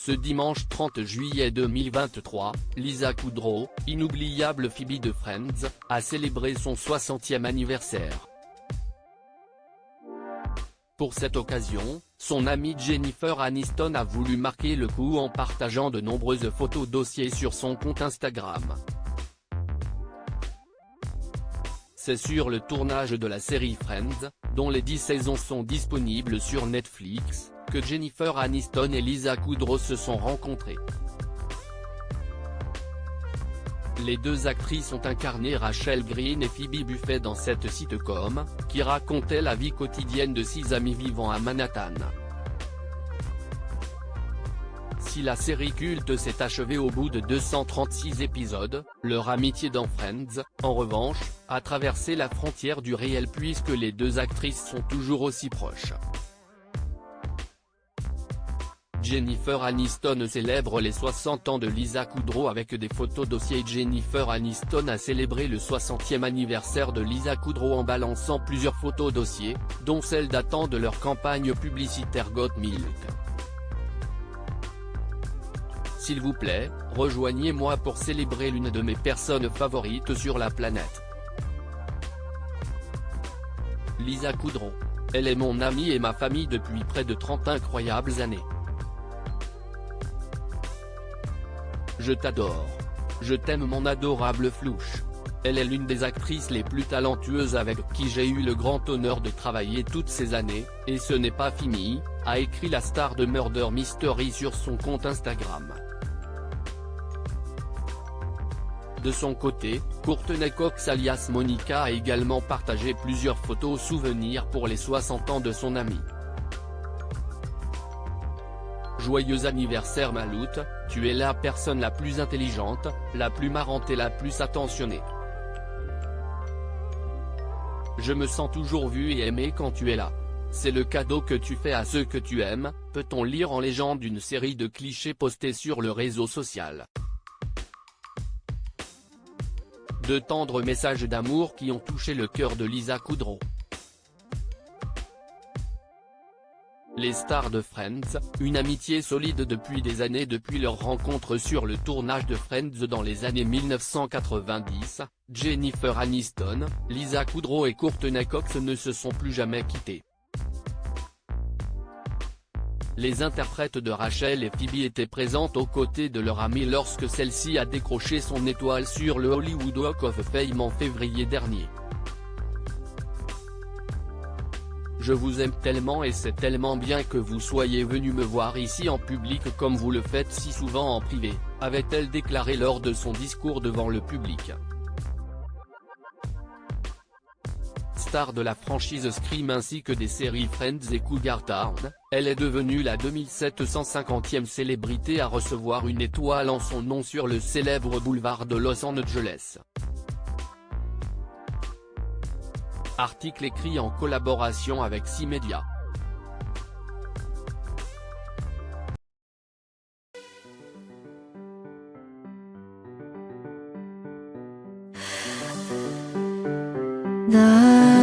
Ce dimanche 30 juillet 2023, Lisa Kudrow, inoubliable Phoebe de Friends, a célébré son 60e anniversaire. Pour cette occasion, son amie Jennifer Aniston a voulu marquer le coup en partageant de nombreuses photos dossiers sur son compte Instagram. C'est sur le tournage de la série Friends, dont les 10 saisons sont disponibles sur Netflix, que Jennifer Aniston et Lisa Kudrow se sont rencontrées. Les deux actrices ont incarné Rachel Green et Phoebe Buffay dans cette sitcom, qui racontait la vie quotidienne de 6 amis vivant à Manhattan. Si la série culte s'est achevée au bout de 236 épisodes, leur amitié dans Friends, en revanche, a traversé la frontière du réel puisque les deux actrices sont toujours aussi proches. Jennifer Aniston célèbre les 60 ans de Lisa Kudrow avec des photos dossier. Jennifer Aniston a célébré le 60e anniversaire de Lisa Kudrow en balançant plusieurs photos dossier, dont celles datant de leur campagne publicitaire Got Milk. S'il vous plaît, rejoignez-moi pour célébrer l'une de mes personnes favorites sur la planète. Lisa Kudrow. Elle est mon amie et ma famille depuis près de 30 incroyables années. Je t'adore. Je t'aime mon adorable Flouche. Elle est l'une des actrices les plus talentueuses avec qui j'ai eu le grand honneur de travailler toutes ces années, et ce n'est pas fini, a écrit la star de Murder Mystery sur son compte Instagram. De son côté, Courtney Cox alias Monica a également partagé plusieurs photos souvenirs pour les 60 ans de son amie. Joyeux anniversaire Maloute, tu es la personne la plus intelligente, la plus marrante et la plus attentionnée. Je me sens toujours vu et aimé quand tu es là. C'est le cadeau que tu fais à ceux que tu aimes, peut-on lire en légende d'une série de clichés postés sur le réseau social. De tendres messages d'amour qui ont touché le cœur de Lisa Kudrow. Les stars de Friends, une amitié solide depuis des années depuis leur rencontre sur le tournage de Friends dans les années 1990, Jennifer Aniston, Lisa Kudrow et Courtney Cox ne se sont plus jamais quittés. Les interprètes de Rachel et Phoebe étaient présentes aux côtés de leur amie lorsque celle-ci a décroché son étoile sur le Hollywood Walk of Fame en février dernier. Je vous aime tellement et c'est tellement bien que vous soyez venu me voir ici en public comme vous le faites si souvent en privé, avait-elle déclaré lors de son discours devant le public. Star de la franchise Scream ainsi que des séries Friends et Cougar Town, elle est devenue la 2750e célébrité à recevoir une étoile en son nom sur le célèbre boulevard de Los Angeles. Article écrit en collaboration avec C-Media. 나